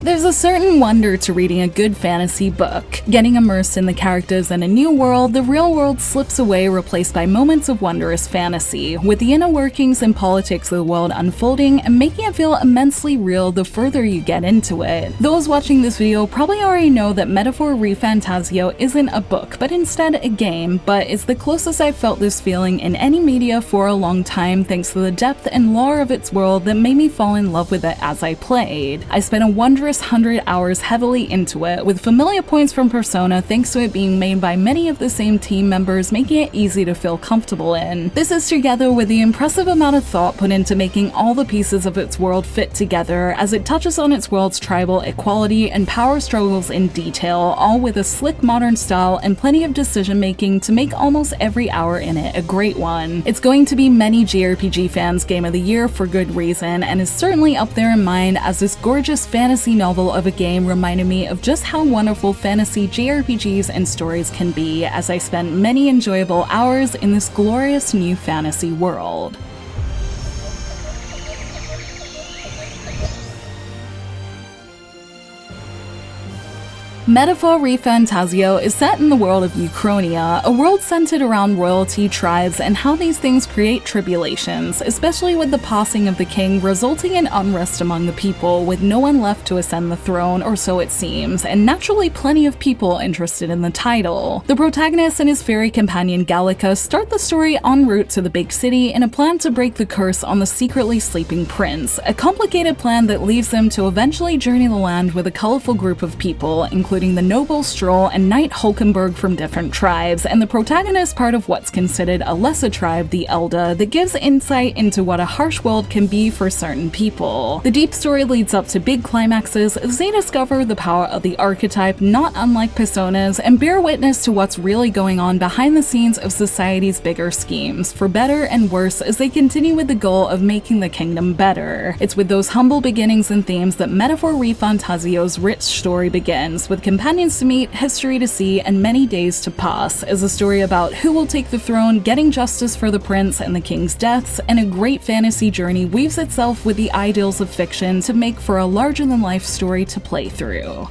There's a certain wonder to reading a good fantasy book. Getting immersed in the characters in a new world, the real world slips away, replaced by moments of wondrous fantasy, with the inner workings and politics of the world unfolding and making it feel immensely real the further you get into it. Those watching this video probably already know that Metaphor ReFantazio isn't a book, but instead a game, but it's the closest I've felt this feeling in any media for a long time, thanks to the depth and lore of its world that made me fall in love with it as I played. I spent a wondrous 100 hours heavily into it, with familiar points from Persona thanks to it being made by many of the same team members, making it easy to feel comfortable in. This is together with the impressive amount of thought put into making all the pieces of its world fit together, as it touches on its world's tribal equality and power struggles in detail, all with a slick modern style and plenty of decision making to make almost every hour in it a great one. It's going to be many JRPG fans' Game of the Year for good reason, and is certainly up there in mine, as this gorgeous fantasy novel of a game reminded me of just how wonderful fantasy JRPGs and stories can be, as I spent many enjoyable hours in this glorious new fantasy world. Metaphor ReFantazio is set in the world of Uchronia, a world centered around royalty, tribes, and how these things create tribulations, especially with the passing of the king resulting in unrest among the people, with no one left to ascend the throne, or so it seems, and naturally plenty of people interested in the title. The protagonist and his fairy companion Gallica start the story en route to the big city in a plan to break the curse on the secretly sleeping prince, a complicated plan that leads them to eventually journey the land with a colorful group of people, including the noble Stroll and Knight Hulkenberg from different tribes, and the protagonist part of what's considered a lesser tribe, the Elder, that gives insight into what a harsh world can be for certain people. The deep story leads up to big climaxes as they discover the power of the archetype, not unlike Personas, and bear witness to what's really going on behind the scenes of society's bigger schemes, for better and worse, as they continue with the goal of making the kingdom better. It's with those humble beginnings and themes that Metaphor ReFantazio's rich story begins, with companions to meet, history to see, and many days to pass, as a story about who will take the throne, getting justice for the prince and the king's deaths, and a great fantasy journey weaves itself with the ideals of fiction to make for a larger-than-life story to play through.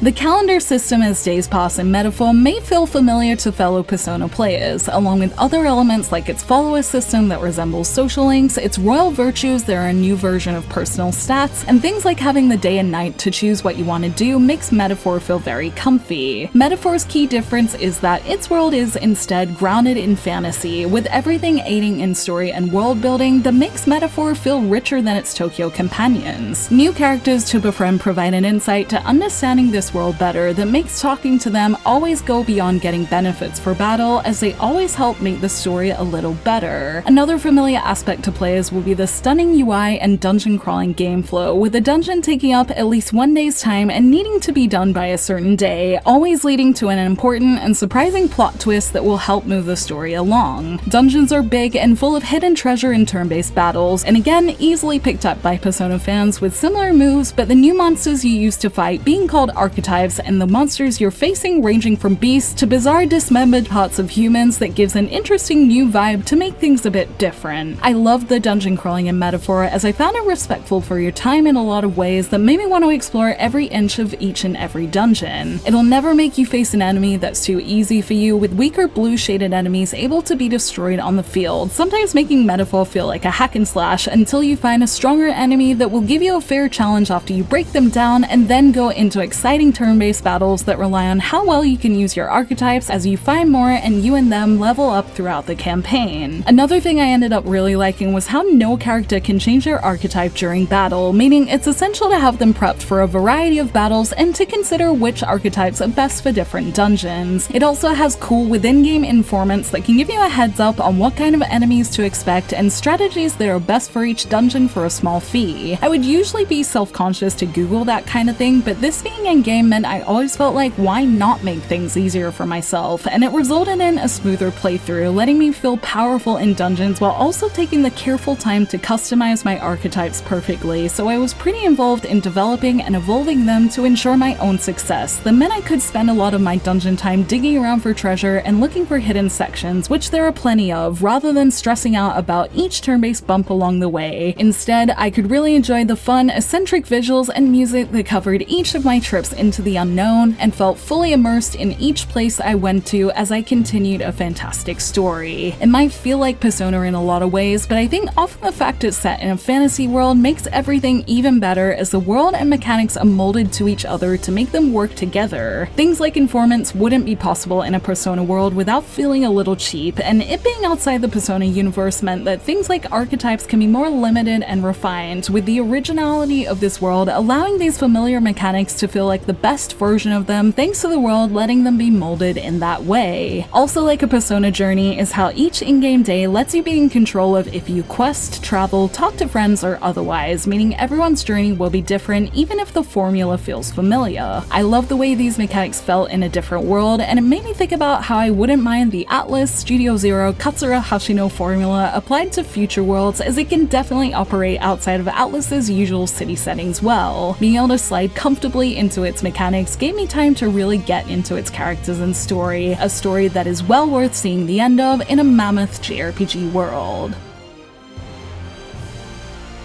The calendar system as days pass in Metaphor may feel familiar to fellow Persona players, along with other elements like its follower system that resembles social links, its royal virtues that are a new version of personal stats, and things like having the day and night to choose what you want to do makes Metaphor feel very comfy. Metaphor's key difference is that its world is instead grounded in fantasy, with everything aiding in story and world building that makes Metaphor feel richer than its Tokyo companions. New characters to befriend provide an insight to understanding this world better that makes talking to them always go beyond getting benefits for battle, as they always help make the story a little better. Another familiar aspect to players will be the stunning UI and dungeon crawling game flow, with a dungeon taking up at least one day's time and needing to be done by a certain day, always leading to an important and surprising plot twist that will help move the story along. Dungeons are big and full of hidden treasure and turn-based battles, and again easily picked up by Persona fans with similar moves, but the new monsters you use to fight being called archetypes, and the monsters you're facing ranging from beasts to bizarre dismembered parts of humans that gives an interesting new vibe to make things a bit different. I loved the dungeon crawling in Metaphor, as I found it respectful for your time in a lot of ways that made me want to explore every inch of each and every dungeon. It'll never make you face an enemy that's too easy for you, with weaker blue shaded enemies able to be destroyed on the field, sometimes making Metaphor feel like a hack and slash until you find a stronger enemy that will give you a fair challenge after you break them down, and then go into exciting turn-based battles that rely on how well you can use your archetypes as you find more and you and them level up throughout the campaign. Another thing I ended up really liking was how no character can change their archetype during battle, meaning it's essential to have them prepped for a variety of battles and to consider which archetypes are best for different dungeons. It also has cool within-game informants that can give you a heads up on what kind of enemies to expect and strategies that are best for each dungeon for a small fee. I would usually be self-conscious to Google that kind of thing, but this being in-game game meant I always felt like why not make things easier for myself, and it resulted in a smoother playthrough, letting me feel powerful in dungeons while also taking the careful time to customize my archetypes perfectly, so I was pretty involved in developing and evolving them to ensure my own success. That meant I could spend a lot of my dungeon time digging around for treasure and looking for hidden sections, which there are plenty of, rather than stressing out about each turn-based bump along the way. Instead, I could really enjoy the fun, eccentric visuals and music that covered each of my trips into the unknown, and felt fully immersed in each place I went to as I continued a fantastic story. It might feel like Persona in a lot of ways, but I think often the fact it's set in a fantasy world makes everything even better, as the world and mechanics are molded to each other to make them work together. Things like informants wouldn't be possible in a Persona world without feeling a little cheap, and it being outside the Persona universe meant that things like archetypes can be more limited and refined, with the originality of this world allowing these familiar mechanics to feel like the best version of them, thanks to the world letting them be molded in that way. Also, like a Persona journey is how each in-game day lets you be in control of if you quest, travel, talk to friends, or otherwise, meaning everyone's journey will be different even if the formula feels familiar. I love the way these mechanics felt in a different world, and it made me think about how I wouldn't mind the Atlus, Studio Zero, Katsura Hashino formula applied to future worlds, as it can definitely operate outside of Atlus's usual city settings well. Being able to slide comfortably into its mechanics gave me time to really get into its characters and story, a story that is well worth seeing the end of in a mammoth JRPG world.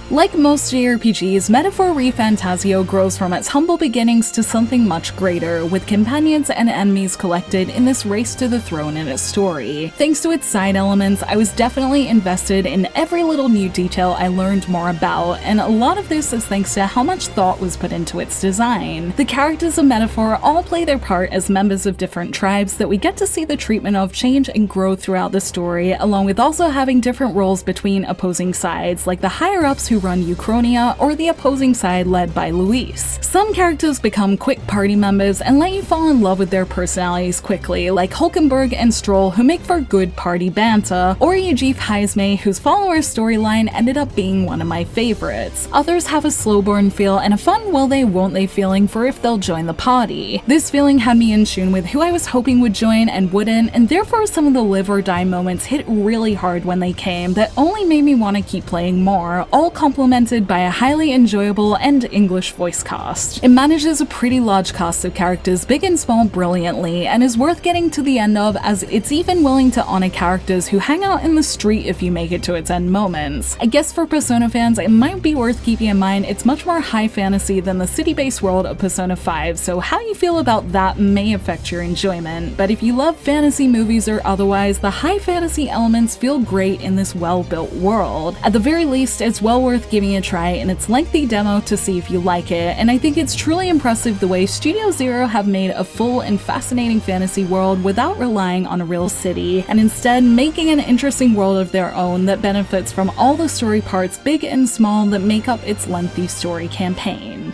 Like most JRPGs, Metaphor ReFantazio grows from its humble beginnings to something much greater, with companions and enemies collected in this race to the throne in its story. Thanks to its side elements, I was definitely invested in every little new detail I learned more about, and a lot of this is thanks to how much thought was put into its design. The characters of Metaphor all play their part as members of different tribes that we get to see the treatment of change and grow throughout the story, along with also having different roles between opposing sides, like the higher-ups who run Uchronia, or the opposing side led by Luis. Some characters become quick party members and let you fall in love with their personalities quickly, like Hulkenberg and Stroll, who make for good party banter, or Yujif Haizme, whose follower storyline ended up being one of my favorites. Others have a slow burn feel and a fun will they won't they feeling for if they'll join the party. This feeling had me in tune with who I was hoping would join and wouldn't, and therefore some of the live or die moments hit really hard when they came that only made me want to keep playing more, all complemented by a highly enjoyable and English voice cast. It manages a pretty large cast of characters, big and small, brilliantly, and is worth getting to the end of, as it's even willing to honor characters who hang out in the street if you make it to its end moments. I guess for Persona fans, it might be worth keeping in mind it's much more high fantasy than the city-based world of Persona 5, so how you feel about that may affect your enjoyment, but if you love fantasy movies or otherwise, the high fantasy elements feel great in this well-built world. At the very least, it's well worth giving a try in its lengthy demo to see if you like it, and I think it's truly impressive the way Studio Zero have made a full and fascinating fantasy world without relying on a real city, and instead making an interesting world of their own that benefits from all the story parts, big and small, that make up its lengthy story campaign.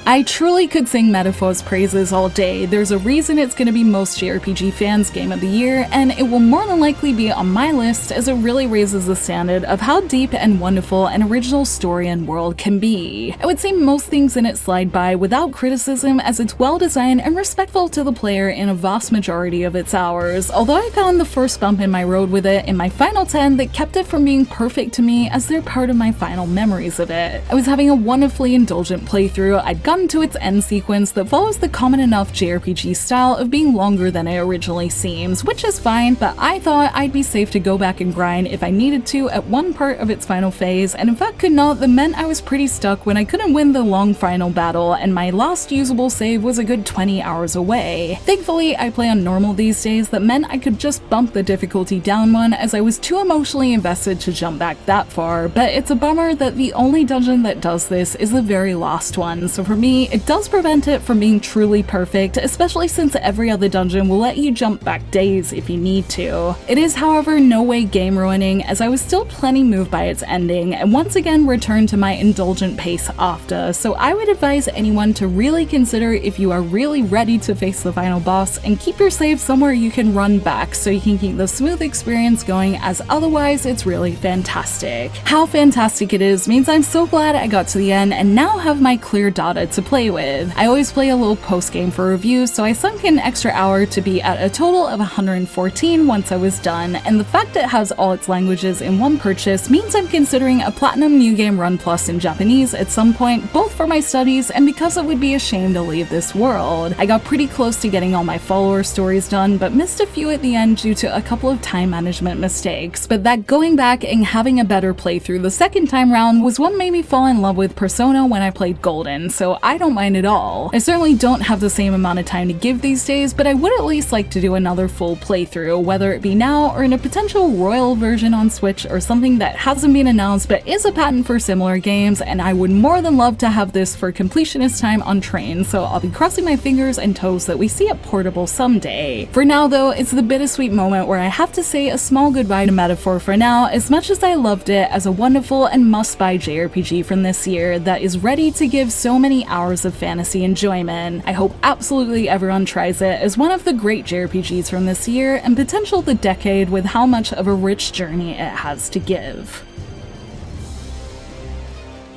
I truly could sing Metaphor's praises all day. There's a reason it's gonna be most JRPG fans' game of the year, and it will more than likely be on my list, as it really raises the standard of how deep and wonderful an original story and world can be. I would say most things in it slide by without criticism, as it's well designed and respectful to the player in a vast majority of its hours, although I found the first bump in my road with it in my final 10 that kept it from being perfect to me, as they're part of my final memories of it. I was having a wonderfully indulgent playthrough. I'd gotten to its end sequence that follows the common enough JRPG style of being longer than it originally seems, which is fine, but I thought I'd be safe to go back and grind if I needed to at one part of its final phase, and if that could not, that meant I was pretty stuck when I couldn't win the long final battle, and my last usable save was a good 20 hours away. Thankfully, I play on normal these days, that meant I could just bump the difficulty down one, as I was too emotionally invested to jump back that far, but it's a bummer that the only dungeon that does this is the very last one, so for me, it does prevent it from being truly perfect, especially since every other dungeon will let you jump back days if you need to. It is, however, no way game ruining, as I was still plenty moved by its ending, and once again returned to my indulgent pace after, so I would advise anyone to really consider if you are really ready to face the final boss, and keep your save somewhere you can run back so you can keep the smooth experience going, as otherwise it's really fantastic. How fantastic it is means I'm so glad I got to the end and now have my clear data get to play with. I always play a little post-game for reviews, so I sunk an extra hour to be at a total of 114 once I was done, and the fact it has all its languages in one purchase means I'm considering a Platinum New Game Run Plus in Japanese at some point, both for my studies and because it would be a shame to leave this world. I got pretty close to getting all my follower stories done, but missed a few at the end due to a couple of time management mistakes, but that going back and having a better playthrough the second time round was what made me fall in love with Persona when I played Golden, so I don't mind at all. I certainly don't have the same amount of time to give these days, but I would at least like to do another full playthrough, whether it be now or in a potential Royal version on Switch or something that hasn't been announced but is a patent for similar games, and I would more than love to have this for completionist time on train, so I'll be crossing my fingers and toes that we see it portable someday. For now though, it's the bittersweet moment where I have to say a small goodbye to Metaphor for now, as much as I loved it as a wonderful and must-buy JRPG from this year that is ready to give so many hours of fantasy enjoyment. I hope absolutely everyone tries it as one of the great JRPGs from this year and potential the decade with how much of a rich journey it has to give.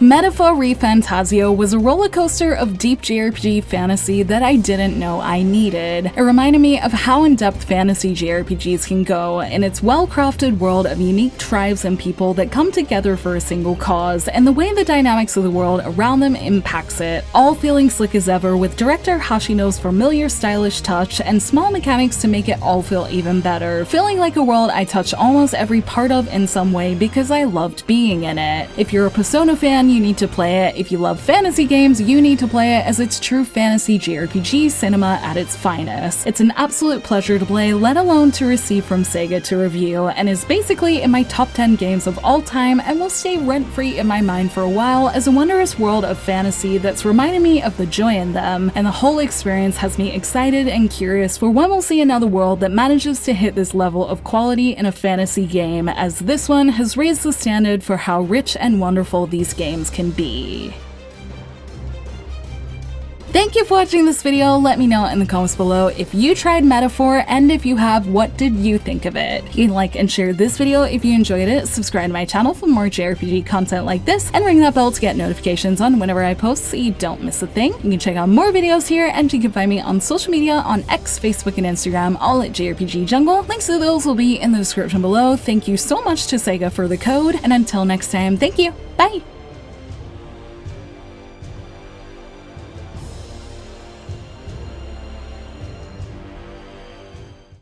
Metaphor ReFantazio was a roller coaster of deep JRPG fantasy that I didn't know I needed. It reminded me of how in-depth fantasy JRPGs can go in its well-crafted world of unique tribes and people that come together for a single cause, and the way the dynamics of the world around them impacts it, all feeling slick as ever with director Hashino's familiar stylish touch and small mechanics to make it all feel even better, feeling like a world I touch almost every part of in some way because I loved being in it. If you're a Persona fan, you need to play it. If you love fantasy games, you need to play it, as it's true fantasy JRPG cinema at its finest. It's an absolute pleasure to play, let alone to receive from Sega to review, and is basically in my top 10 games of all time and will stay rent-free in my mind for a while as a wondrous world of fantasy that's reminded me of the joy in them, and the whole experience has me excited and curious for when we'll see another world that manages to hit this level of quality in a fantasy game, as this one has raised the standard for how rich and wonderful these games can be. Thank you for watching this video. Let me know in the comments below if you tried Metaphor, and if you have, what did you think of it? You can like and share this video if you enjoyed it, subscribe to my channel for more JRPG content like this, and ring that bell to get notifications on whenever I post so you don't miss a thing. You can check out more videos here, and you can find me on social media on X, Facebook, and Instagram, all at JRPG Jungle. Links to those will be in the description below. Thank you so much to Sega for the code, and until next time, thank you. Bye!